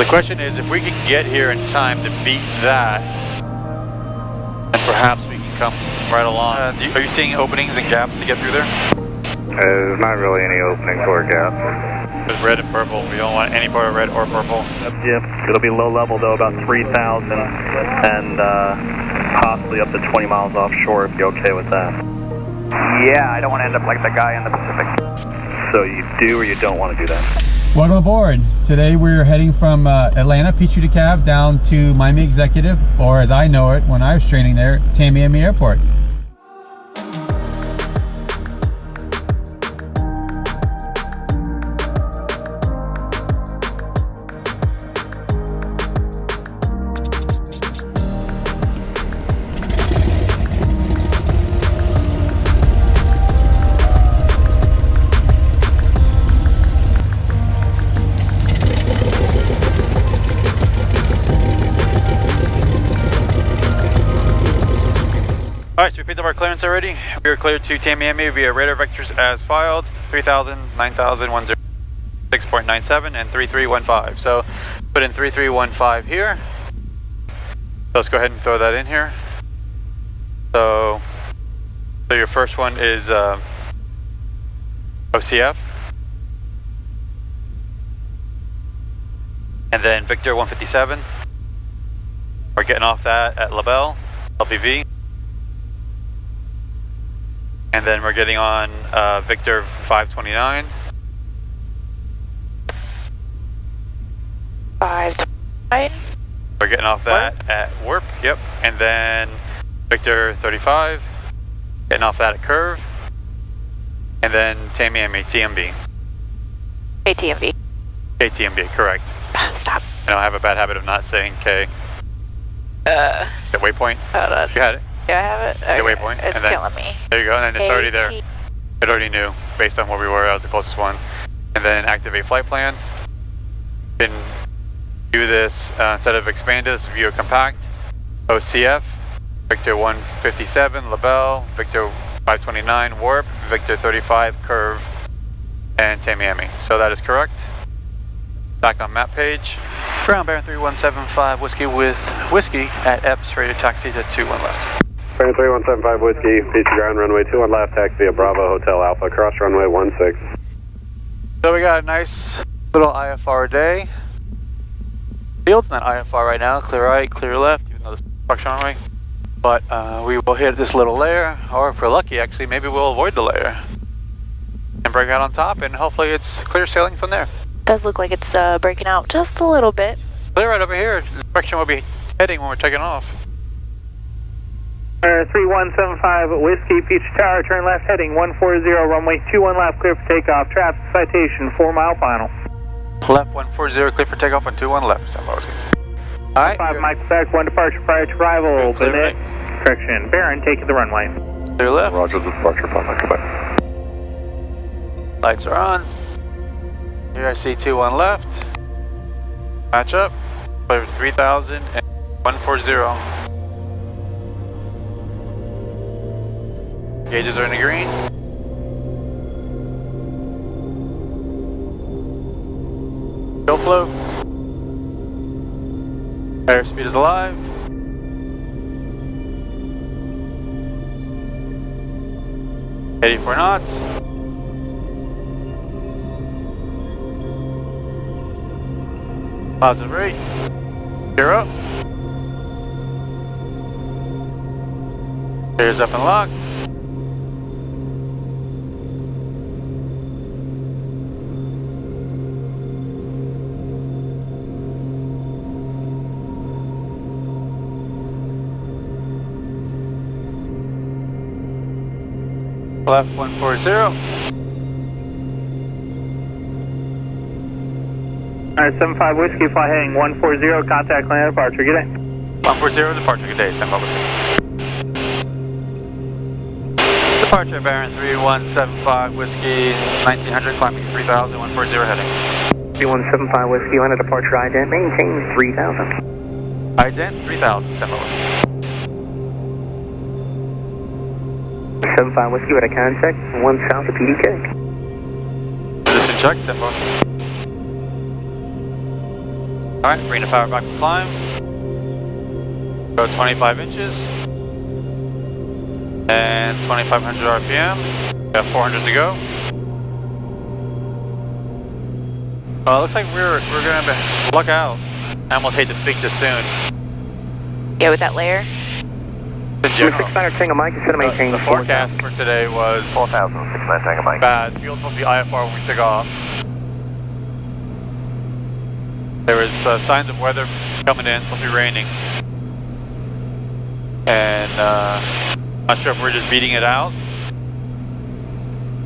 The question is, if we can get here in time to beat that, then perhaps we can come right along. Are you seeing openings and gaps to get through there? There's not really any openings or gaps. There's red and purple. We don't want any part of red or purple. Yep, it'll be low level though, about 3,000 and possibly up to 20 miles offshore if you're okay with that. Yeah, I don't want to end up like the guy in the Pacific. So you do or you don't want to do that? Welcome aboard. Today we're heading from Atlanta, KPDK-KTMB, down to Miami Executive, or as I know it when I was training there, KTMB Airport. Alright, so we picked up our clearance already. We are cleared to KTMB via radar vectors as filed, 3000, 9000, 6.97, and 3315. So put in 3315 here. So let's go ahead and throw that in here. So your first one is OCF. And then Victor 157. We're getting off that at LaBelle, LPV. And then we're getting on Victor 529. 529. We're getting off that at Warp, yep. And then Victor 35. Getting off that at Curve. And then TMB. KTMB. KTMB, correct. Stop. I have a bad habit of not saying K. The waypoint. Hold on. You had it. Do I have it? Okay. Waypoint. It's and then, killing me. There you go, and then it's already there. KT. It already knew, based on where we were, that was the closest one. And then activate flight plan. Then do this, instead of expand this, view a compact. OCF, Victor 157, LaBelle, Victor 529, Warp, Victor 35, Curve, and Tamiami. So that is correct. Back on map page. Ground Baron 3175 Whiskey with Whiskey at EPS, rated taxi to 21 left. Baron 3175 Whiskey, beach ground runway 21 left, taxi via Bravo Hotel Alpha, cross runway 16. So we got a nice little IFR day. Field's not IFR right now, clear right, clear left, even though this is structure runway. But we will hit this little layer, or if we're lucky actually, maybe we'll avoid the layer. And break out on top, and hopefully it's clear sailing from there. Does look like it's breaking out just a little bit. Clear right over here, the direction we'll be heading when we're taking off. 3175 Whiskey, Peach Tower, turn left heading 140, runway 21 left, clear for takeoff, traffic citation, 4 mile final. Left 140, clear for takeoff on 21 left. Alright. 5 Mike Quebec, 1 departure prior to arrival, Bennett, correction, Baron, taking the runway. Clear left. Roger, departure 5 Mike Quebec. Lights are on. Here I see 21 left. Match up. Clear 3000 and 140. Gauges are in the green. Fuel flow. Airspeed is alive. $84 knots. Positive rate. 0. Gears up and locked. Left 140. Alright, 75 Whiskey, fly heading 140, contact land departure, good day. 140 departure, good day, 75 Whiskey. Departure, Baron 3175 Whiskey, 1900, climbing 3000, 140 heading. 3175 Whiskey, on a departure ident, maintain 3000. Ident 3000, 75 Whiskey. 75 Whiskey with a contact, 1 south of PDK. Position check, 75 Whiskey. Alright, bring the power back to climb. Go 25 inches. And 2,500 RPM. Got 400 to go. Looks like we're gonna luck out. I almost hate to speak this soon. Yeah, with that layer. In general, 69 Tango Mike, instead of maintaining the forecast for today was 4,069 Tango Mike. bad. Fuel was supposed to be IFR when we took off. There was signs of weather coming in, supposed to be raining. And not sure if we're just beating it out,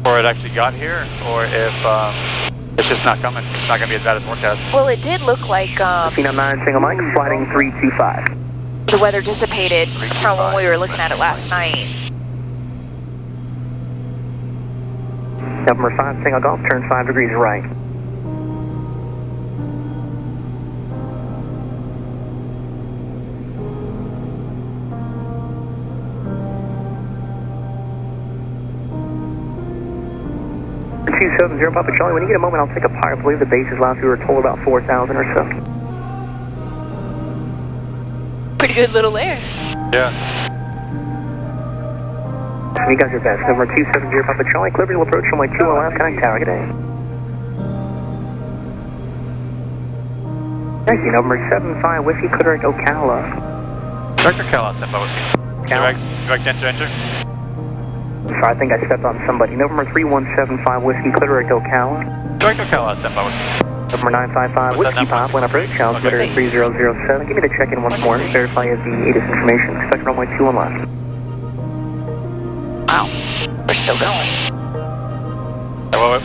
or it actually got here, or if it's just not coming. It's not going to be as bad as forecast. Well, it did look like 69 Tango Mike, sliding 325. the weather dissipated from when we were looking at it last night. Number 5 Tango Golf, turn 5 degrees right. $270 Papa Charlie, when you get a moment, I'll take a part. I believe the base is last we were told about 4,000 or so. Pretty good little layer. Yeah. You guys are best. Number 270 Papa Charlie, Liberty will approach runway 2 on last connect tower. Good day. Thank you. Number 75 Whiskey, Correct Ocala. Director Cal, Senpai Whiskey. Direct enter. Sorry, I think I stepped on somebody. Number 3175 Whiskey, Correct Ocala. Director Cal, Senpai Whiskey. Number 955 What's that Whiskey number? Pop, when approach, altimeter Okay. 3007. Give me the check-in once more to verify the ATIS information. Expect runway 2 on left. Wow. We're still going.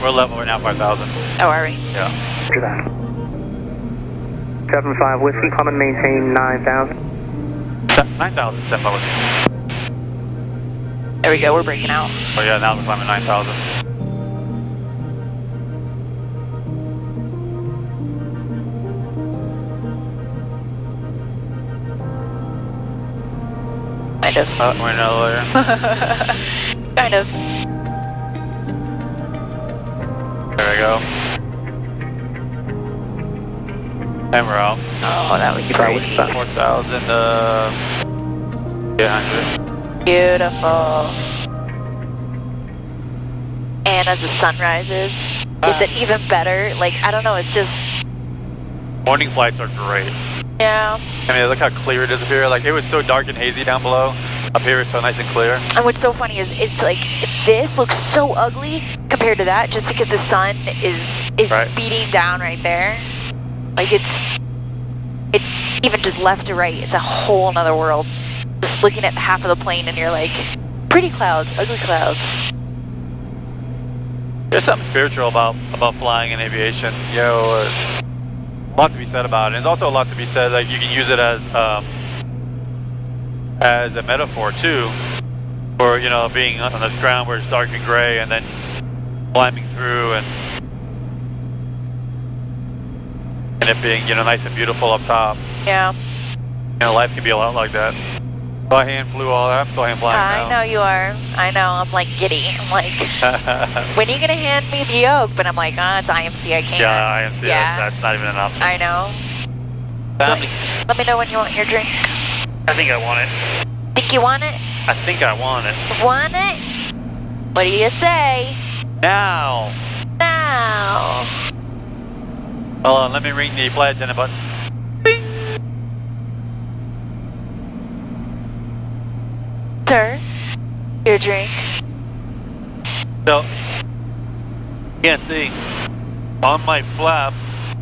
We're level right now, 5,000. Oh, are we? Yeah. After that. 75 Whiskey, come and maintain 9,000. 9,000, Senpai Whiskey. There we go, we're breaking out. Oh yeah, now we're climbing 9,000. Kind of. We're in another layer. Kind of. There we go. And we're out. Oh, that was pretty. 4,800. Beautiful. And as the sun rises, it's an even better, like, I don't know, it's just, Morning flights are great. yeah. I mean, look how clear it is up here. Like, it was so dark and hazy down below. Up here, it's so nice and clear. And what's so funny is it's like, this looks so ugly compared to that just because the sun is Right. beating down right there. Like, it's even just left to right, it's a whole nother world. Just looking at half of the plane and you're like, pretty clouds, ugly clouds. There's something spiritual about flying in aviation. You know, a lot to be said about it. There's also a lot to be said, like, you can use it as a metaphor too, for, you know, being on the ground where it's dark and gray and then climbing through and it being, you know, nice and beautiful up top. Yeah. You know, life can be a lot like that. So I hand flew all that. I'm still hand flying now. I know you are. I know. I'm like giddy. I'm like, when are you gonna hand me the yoke? But I'm like, it's IMC. I can't. Yeah, IMC. Yeah. That's not even an option. I know. Family. Let me know when you want your drink. I think I want it. Think you want it? I think I want it. Want it? What do you say? Now. Now. Hold on, let me ring the flight attendant button. Sir, your drink. So, you can't see. On my flaps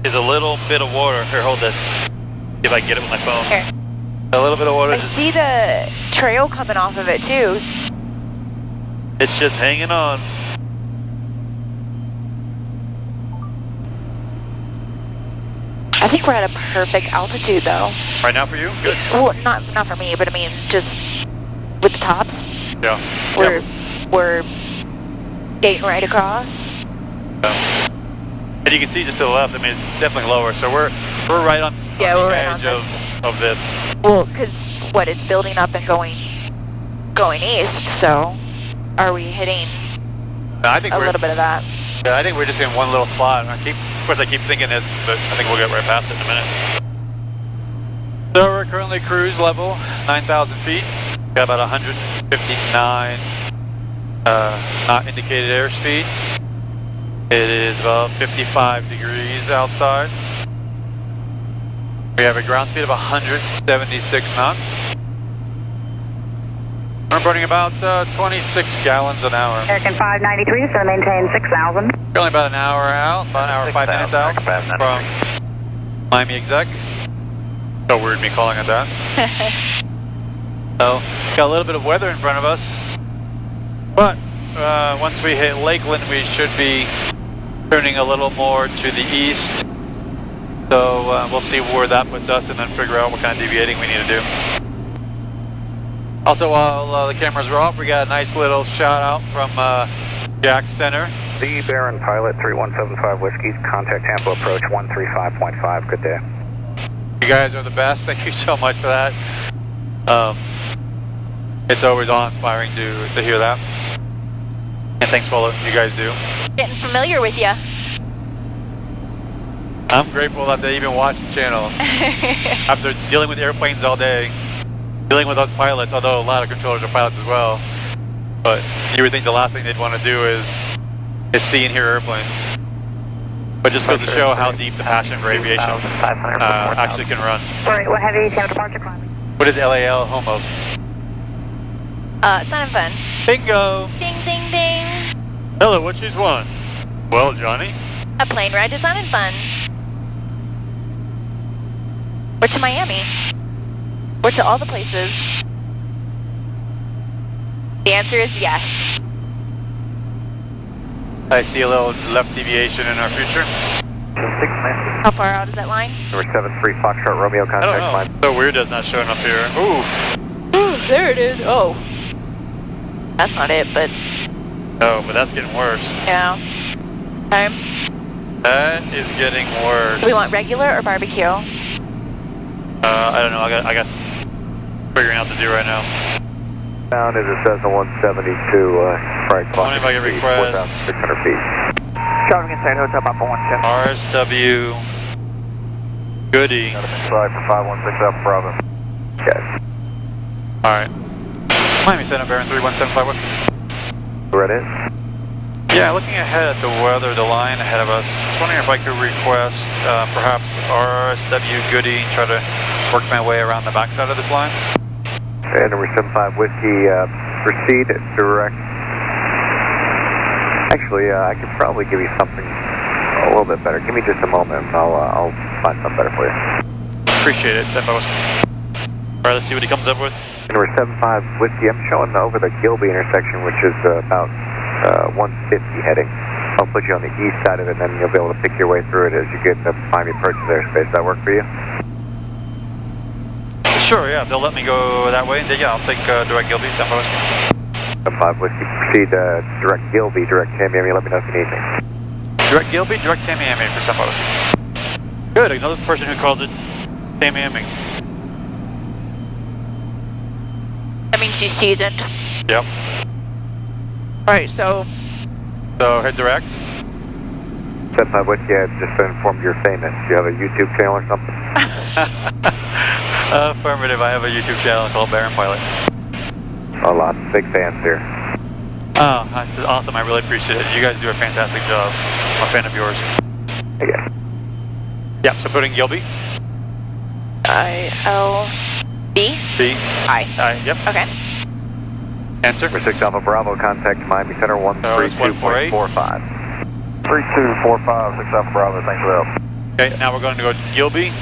is a little bit of water. Here, hold this. See if I can get it with my phone. Here. A little bit of water. I see the trail coming off of it too. It's just hanging on. I think we're at a perfect altitude though. Right now for you? Good. Well, not for me, but I mean just with the tops. Yeah. We're skating right across. Yeah. And you can see just to the left, I mean, it's definitely lower. So we're right on, Yeah, on we're the right on edge of this. Well, because what, it's building up and going east, so are we hitting I think a we're, little bit of that? Yeah, I think we're just in one little spot. Of course, I keep thinking this, but I think we'll get right past it in a minute. So we're currently cruise level, 9,000 feet. Got about 159 not indicated airspeed. It is about 55 degrees outside. We have a ground speed of 176 knots. We're burning about 26 gallons an hour. American 593 is going to maintain 6,000. We're only about an hour out, about an hour 5 minutes out from Miami Exec. So weird me calling it that. So, got a little bit of weather in front of us. But once we hit Lakeland, we should be turning a little more to the east. So we'll see where that puts us and then figure out what kind of deviating we need to do. Also, while the cameras are off, we got a nice little shout out from Jack Center. The Baron Pilot 3175 Whiskey, contact Tampa approach 135.5, good day. You guys are the best, thank you so much for that. It's always awe-inspiring to hear that. And thanks for all that you guys do. Getting familiar with you. I'm grateful that they even watch the channel. After dealing with airplanes all day, dealing with us pilots, although a lot of controllers are pilots as well. But you would think the last thing they'd want to do is see and hear airplanes. But just goes to show how deep the passion for aviation actually can run. Sorry, what heavy ATM departure climbing? What is LAL home of? Sun and Fun. Bingo! Ding, ding, ding. Hello, what she's won? Well, Johnny? A plane ride to Sun and Fun. Or to Miami. Or to all the places. The answer is yes. I see a little left deviation in our future. How far out is that line? Number 73 Foxtrot Romeo, I don't contact know. So weird that's not showing up here. Ooh. There it is. Oh. That's not it, but Oh, but that's getting worse. yeah. Okay. That is getting worse. Do we want regular or barbecue? I don't know. I got some figuring out to do right now. Down as it says on 172, right clock. If I can request 4,600 feet. Driving inside Hotel Papa 17. RSW Goody. Sorry for 516 Alpha Bravo. Okay. Alright. Miami Center, Baron 3175 West. Read it? Yeah, looking ahead at the weather, the line ahead of us, I was wondering if I could request perhaps RSW Goody, try to work my way around the backside of this line. And number 75 Whiskey, proceed direct. Actually, I could probably give you something a little bit better. Give me just a moment, and I'll find something better for you. Appreciate it, Senpai Whiskey. Alright, let's see what he comes up with. Number 75 Whiskey, I'm showing over the Gilby intersection, which is about 150 heading. I'll put you on the east side of it, and then you'll be able to pick your way through it as you get the Miami approach airspace. Does that work for you? Sure, yeah, they'll let me go that way. Yeah, I'll take direct Gilby, Senpai Whiskey. 75 Whiskey, proceed direct Gilby, direct Tamiami. Let me know if you need me. Direct Gilby, direct Tamiami for Senpai Whiskey. Good, another person who calls it Tamiami. That means she's seasoned. Yep. Alright, so So hit direct. 75 Whiskey, I've just been informed you're famous. Do you have a YouTube channel or something? Affirmative, I have a YouTube channel called Baron Pilot. A lot. Big fans here. Oh, that's awesome, I really appreciate it. You guys do a fantastic job. I'm a fan of yours. Okay. Yeah, so putting Gilby. I-L-B? B. I. Yep. Okay. Enter. Number 6 Alpha Bravo, contact Miami Center 132.45. 3245, 6 Alpha Bravo, thanks for the help. Okay, now we're going to go to Gilby,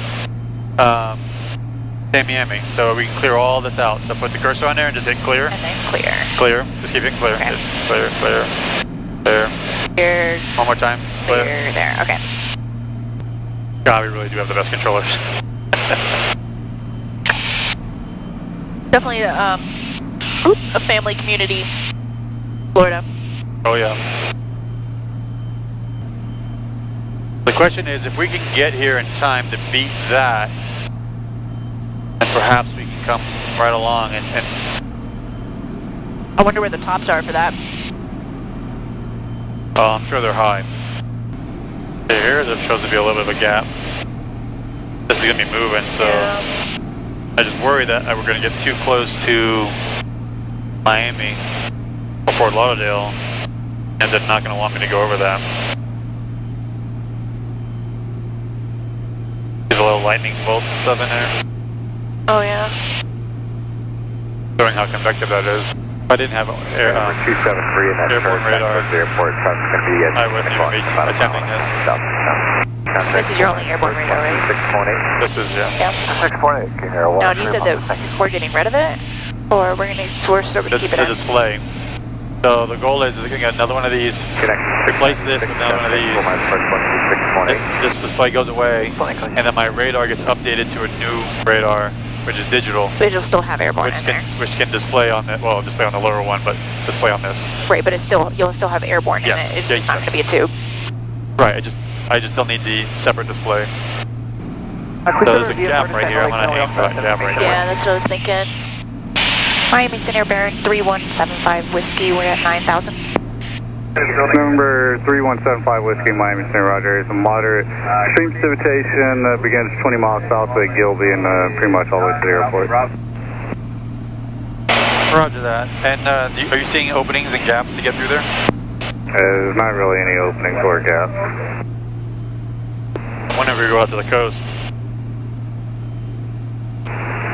Tamiami. So we can clear all this out. So put the cursor on there and just hit clear. And then clear. Clear. Just keep it clear. Okay. Just clear, clear, clear. Clear, One more time. Clear. clear, there. Okay. God, we really do have the best controllers. Definitely a family community, Florida. Oh yeah. The question is, if we can get here in time to beat that, then perhaps we can come right along and I wonder where the tops are for that. oh, I'm sure they're high. Here, there shows to be a little bit of a gap. This is gonna be moving, so Yeah. I just worry that we're going to get too close to Miami or Fort Lauderdale, and they're not going to want me to go over that. There's a little lightning bolts and stuff in there. Oh yeah. Showing how convective that is. If I didn't have air, 273 in that airport radar, the airport traffic going to be at I wouldn't even be attempting this. This is your only airborne radar, right? 6.8. This is, yeah. Yep. 6.8. Can hear Now, you said that we're getting rid of it, or we're still gonna keep it The on? display. So the goal is to get another one of these, replace this with another one of these. This display goes away, and then my radar gets updated to a new radar, which is digital. But it'll still have airborne in there. Which can display on the, well, display on the lower one, but display on this. Right, but you'll still have airborne in it. It's just not gonna be a tube. Right, I just still need the separate display. So there's a gap right here. I'm gonna aim for that gap right Yeah, that's what I was thinking. Miami Center, bearing 3175 Whiskey, we're at 9,000. Number 3175 Whiskey, Miami Center, Roger. It's a moderate stream precipitation that begins 20 miles south of Gilby and pretty much all the way to the airport. Roger that. And are you seeing openings and gaps to get through there? There's not really any openings or gaps. Whenever you go out to the coast.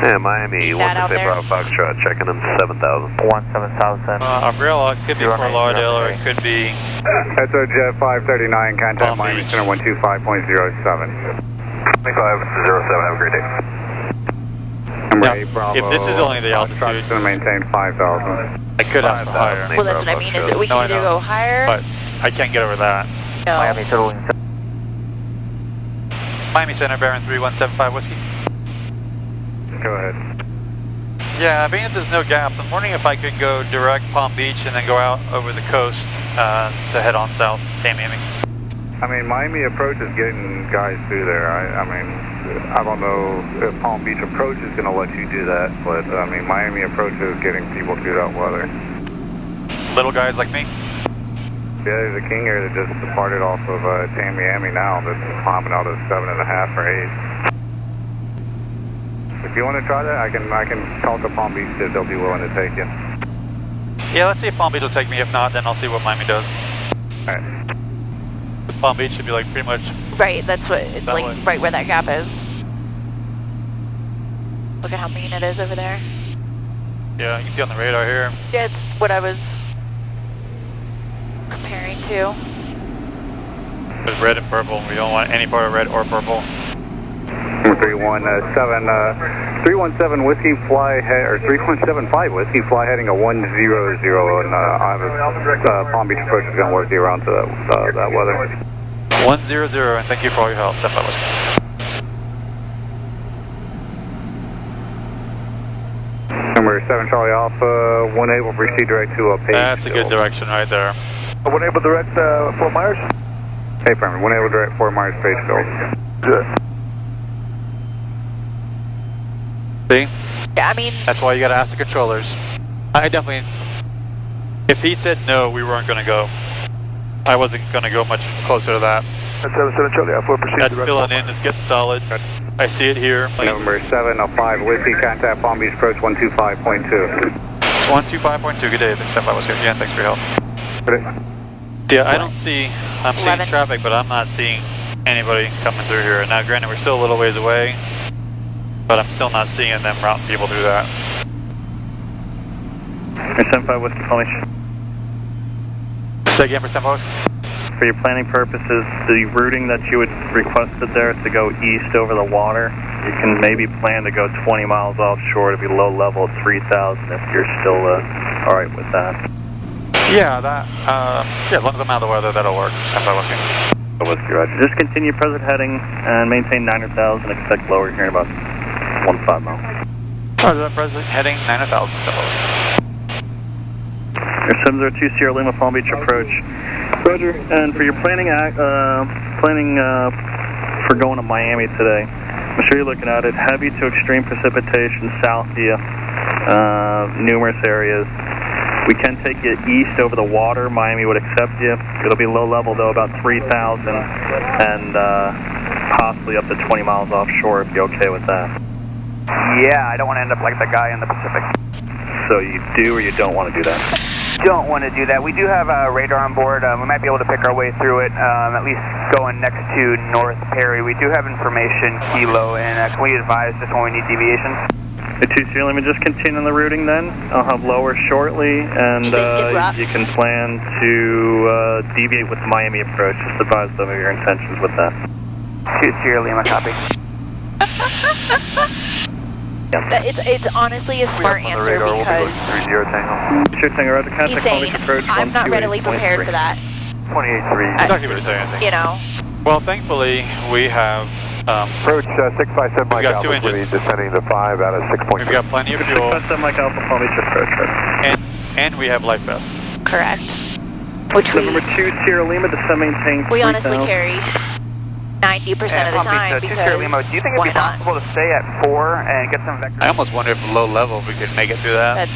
Yeah, Miami, That out there. Bravo Foxtrot, checking in 7,000. 17,000. Umbrella, it could be Fort Lauderdale, or it could be... That's a Jet 539, contact Palm Miami Beach. Center 125.07. 2507, have a great day. Number Now, 8 Bravo. if this is only the altitude- Foxtrot's going to maintain 5,000. I could ask for higher, Well, that's what I mean, is that we No, I can either know. go higher, but I can't get over that. no. Miami total. Miami Center, bearing 3175 Whiskey. Go ahead. Yeah, being that there's no gaps, I'm wondering if I could go direct Palm Beach and then go out over the coast to head on south to Miami. I mean, Miami approach is getting guys through there. I mean, I don't know if Palm Beach approach is going to let you do that, but I mean, Miami approach is getting people through that weather. Little guys like me? Yeah, there's a King Air that just departed off of Miami now that's climbing out of 7.5 or 8. If you want to try that, I can talk to Palm Beach if they'll be willing to take you. Yeah, let's see if Palm Beach will take me. If not, then I'll see what Miami does. All right. Because Palm Beach should be like pretty much... Right, that's what, it's That like way. right where that gap is. Look at how mean it is over there. Yeah, you can see on the radar here. Yeah, it's what I was comparing to. There's red and purple. We don't want any part of red or purple. Number 317 Whiskey fly head, or 3175 Whiskey fly heading a 100, and Palm Beach approach is going to work you around to that weather. 100, and thank you for all your help, 75 Whiskey. Number 7 Charlie Alpha, 1 able to proceed direct to a page. That's a good direction right there. 1 able direct Fort Myers? Hey, Perman, 1 able direct Fort Myers page field. Good. See? Yeah, I mean, That's why you got to ask the controllers. I definitely... If he said no, we weren't going to go. I wasn't going to go much closer to that. That's 7 Charlie Alpha, proceed That's filling in. It's getting solid. I see it here. Like Number 705 Whiskey, contact Palm Beach approach 125.2. 125.2. Good day. 75 Whiskey. Yeah, thanks for your help. Yeah, I don't see... I'm seeing 11. traffic, but I'm not seeing anybody coming through here. Now, granted, we're still a little ways away, but I'm still not seeing them routing people through that. 75 Whiskey, Palm Beach. Say again for 75 Whiskey. For your planning purposes, the routing that you had requested there to go east over the water, you can maybe plan to go 20 miles offshore to be low level at 3,000 if you're still all right with that. Yeah, that, yeah, as long as I'm out of the weather, that'll work. 75 Whiskey. Whiskey, Roger. Just continue present heading and maintain 9,000. Expect lower here in about 1.5 miles. Roger that, President. Heading 9,000, 75 Whiskey. Your 702 Sierra Lima Palm Beach approach. Roger. And for your planning for going to Miami today, I'm sure you're looking at it. Heavy to extreme precipitation south of you, numerous areas. We can take you east over the water. Miami would accept you. It'll be low level though, about 3,000, and possibly up to 20 miles offshore if you're okay with that. Yeah, I don't want to end up like the guy in the Pacific. So you do or you don't want to do that? Don't want to do that. We do have a radar on board. We might be able to pick our way through it, at least going next to North Perry. We do have information, Kilo, and can we advise just when we need deviations? The 2-0, let me just continue on the routing then. I'll have lower shortly, and you can plan to deviate with the Miami approach. Just advise them of your intentions with that. 2-0, Lima, copy. It's honestly a smart answer because Sure thing, Roger. he's saying, I'm not readily prepared for that. 28.3. Exactly what you're saying. You know. Well, thankfully, we have approach 657 Mike got 2 Alpha, engines. descending to 5 out of 6.3. We've got plenty of fuel. 657 Mike Alpha, Palm Beach approach. And we have life vests. Correct. Which November 2 Sierra Lima, descend maintain 3,000. we honestly carry 90% of the time because Lima, do you think it'd be possible to stay at 4 and get some vectors? I almost wonder if low level we could make it through that.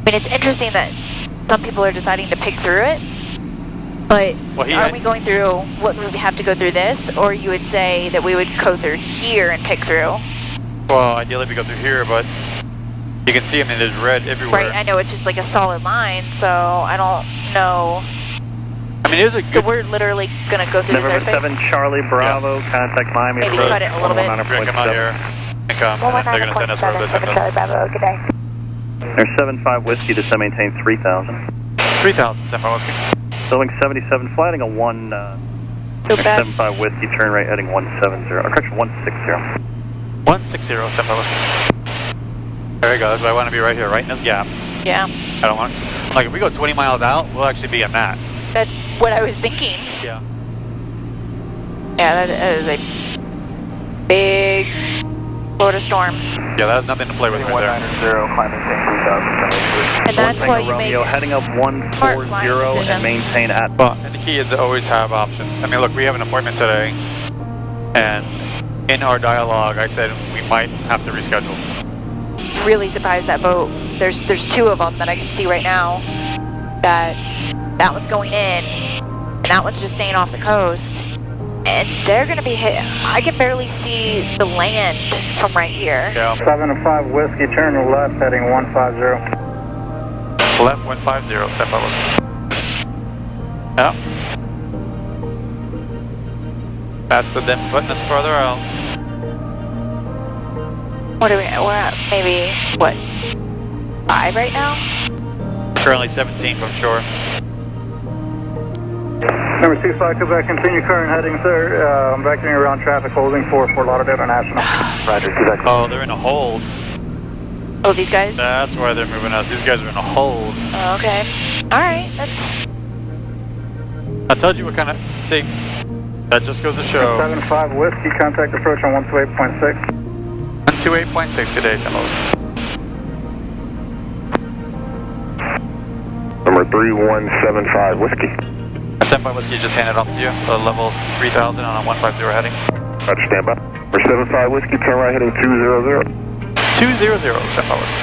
I mean, it's interesting that some people are deciding to pick through it, but are we going through what we have to go through this, or you would say that we would go through here and pick through? Well, ideally we go through here, but you can see, I mean, there's red everywhere. Right, I know it's just like a solid line, so I don't know. I mean, there's a good... So we're literally going to go through November this airspace? 7 Charlie Bravo, contact Miami. Maybe cut it a little bit. Drink them out here. I think they're going to send us where they're sending us. Charlie Bravo, good day. There's 7-5 Whiskey, descend maintain 3,000. 3,000, 7-5 Whiskey. Building 77, flying a 7-5 Whiskey, turn right heading 170, or correction, 160. 160, 7-5 Whiskey. There you go, that's why I want to be right here, right in this gap. Yeah. I don't want, like if we go 20 miles out, we'll actually be in that. That's what I was thinking. Yeah. Yeah, that is a big Florida storm. Yeah, that's nothing to play with right there. 190, climbing 3,000. And that's why you make Romeo, heading up 140 and maintain at. Well, and the key is to always have options. I mean, look, we have an appointment today, and in our dialogue, I said we might have to reschedule. Really surprised that boat. There's 2 of them that I can see right now. That one's going in, and that one's just staying off the coast. And they're going to be hit. I can barely see the land from right here. Yeah. 7-5 Whiskey, turn to left, heading 150. Left 150, 7-5 Whiskey. Yeah. That's the them putting us further out. What are we at? We're at maybe, what, 5 right now? Currently 17 from shore. Number 25, Quebec, continue current heading, sir. I'm vectoring around traffic holding for Fort Lauderdale International. Roger, Quebec. Oh, they're in a hold. Oh, these guys? That's why they're moving us. These guys are in a hold. Oh, okay. Alright, that's... I told you what kind of... See, that just goes to show... 7-5 Whiskey, contact approach on 128.6. 128.6, good day, Tim. Number 3175 Whiskey. 7-5 Whiskey just handed off to you. Levels 3,000 on a 150 heading. Roger, stand by. Number 75 Whiskey, turn right heading 200. 200, 7-5 Whiskey.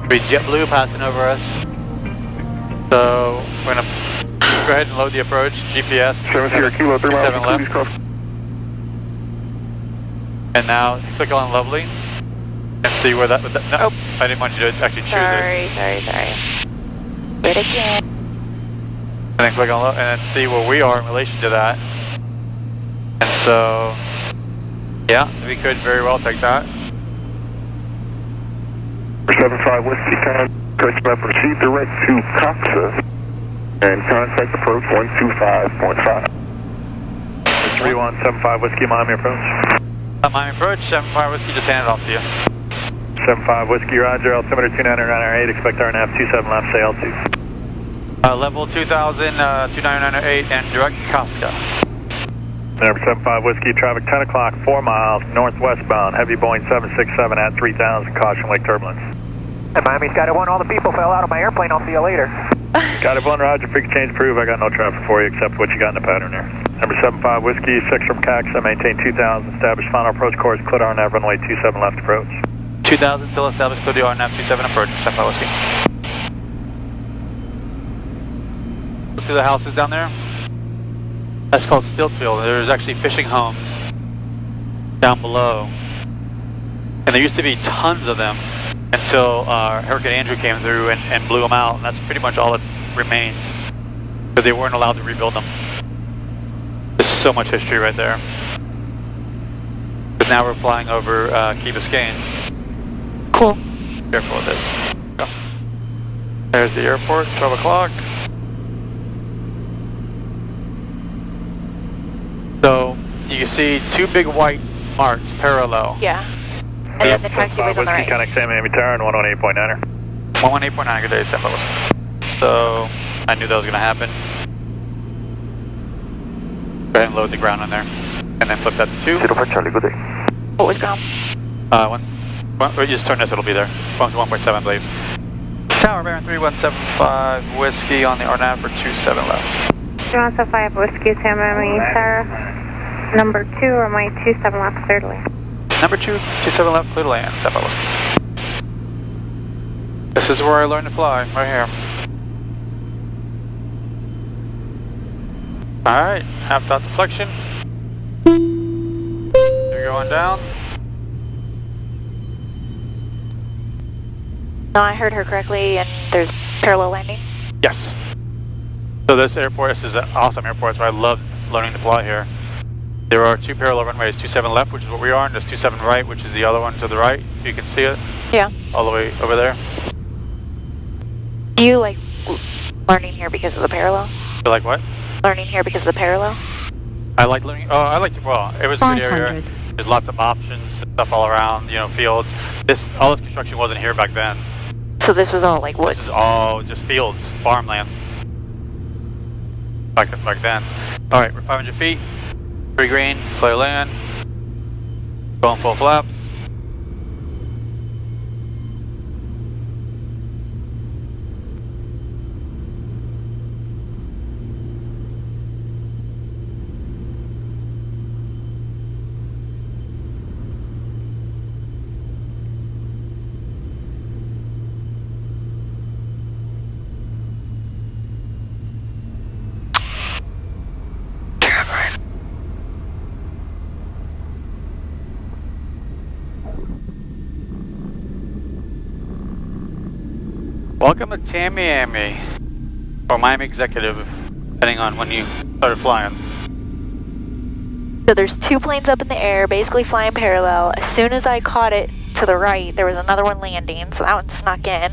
Be JetBlue passing over us. So we're gonna go ahead and load the approach. GPS 27 left. And now click on Lovely and see where that. No, oh, I didn't want you to actually choose it. Sorry. Do it again. And then click on and then see where we are in relation to that. And so, yeah, we could very well take that. 75 Whiskey, proceed direct to Coxa and contact approach 125.5. 3175 Whiskey, Miami approach. Miami approach, 7-5 Whiskey just handed off to you. 75 Whiskey, Roger, altimeter 2998, expect RNAV 27 left, say L2. Level 2000, 29908 and direct Casca. Number 75 Whiskey, traffic 10 o'clock, 4 miles, northwestbound, heavy Boeing 767 at 3000, caution lake turbulence. Hey, Miami Sky 1, all the people fell out of my airplane, I'll see you later. Sky 1, Roger, frequency change approved, I got no traffic for you except what you got in the pattern there. Number 75 Whiskey, 6 from Caxa, maintain 2000, establish final approach course, clear RNAV runway 27 left approach. 2000 still established, clear RNAV 27 approach, 75 Whiskey. to the houses down there. That's called Stiltsville. There's actually fishing homes down below. And there used to be tons of them until Hurricane Andrew came through and blew them out. And that's pretty much all that's remained because they weren't allowed to rebuild them. There's so much history right there. Because now we're flying over Key Biscayne. Cool. Careful with this. Go. There's the airport, 12 o'clock. So you can see two big white marks parallel. Yeah. And then the taxiway's on the right. Whiskey Connect Miami Tower and 118.9er. 118.9, good day, San Carlos. So I knew that was going to happen. Go ahead and load the ground on there. And then flip that to 2. Charlie, good day. What was ground? You just turn this, it'll be there. 1.7, I believe. Tower, Baron 3175, Whiskey on the RNAV for 27 left. 2175, Whiskey, San Miami Tower. Number 2, runway 27 left, clear to land. Number 2, 27 left, clear to land, San Carlos. This is where I learned to fly, right here. Alright, half dot deflection. You're going down. No, I heard her correctly, and there's parallel landing. Yes. So this airport, this is an awesome airport, so I love learning to fly here. There are 2 parallel runways, 27 left, which is what we are, and there's 27 right, which is the other one to the right. You can see it. Yeah. All the way over there. Do you like learning here because of the parallel? You like what? Learning here because of the parallel? I like learning, I like it, well, it was a good area. There's lots of options, stuff all around, you know, fields. All this construction wasn't here back then. So this was all like woods? This is all just fields, farmland. Back then. Alright, we're 500 feet. 3 green, clear land. Going full flaps. Welcome to Tamiami, or Miami Executive, depending on when you started flying. So there's 2 planes up in the air, basically flying parallel. As soon as I caught it to the right, there was another one landing, so that one snuck in.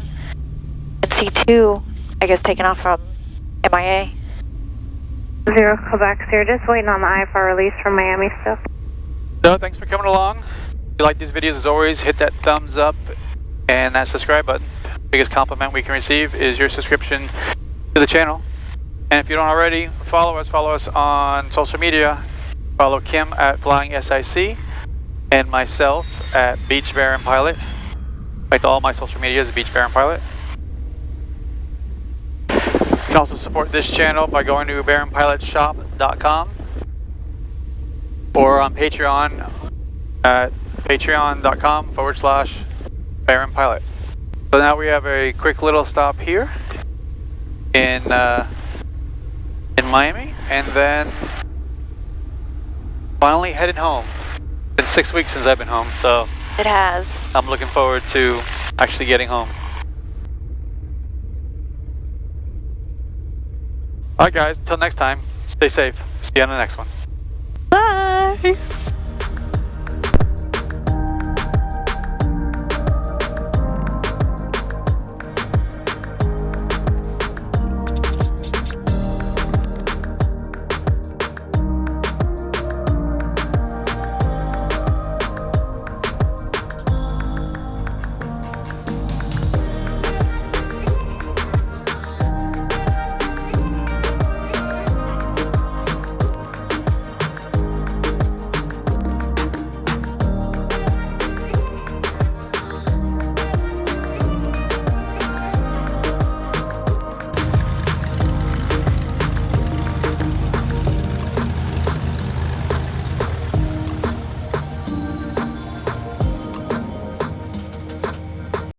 And C2, I guess, taking off from MIA. 0, Quebec, so you're just waiting on the IFR release from Miami still. So thanks for coming along. If you like these videos, as always, hit that thumbs up and that subscribe button. Biggest compliment we can receive is your subscription to the channel. And if you don't already, follow us on social media. Follow Kim at Flying SIC and myself at Beach Baron Pilot. Like all my social media is Beach Baron Pilot. You can also support this channel by going to baronpilotshop.com or on Patreon at patreon.com/Baron Pilot. So now we have a quick little stop here in Miami, and then finally headed home. It's been 6 weeks since I've been home, so It has. I'm looking forward to actually getting home. Alright guys, until next time, stay safe. See you on the next one. Bye!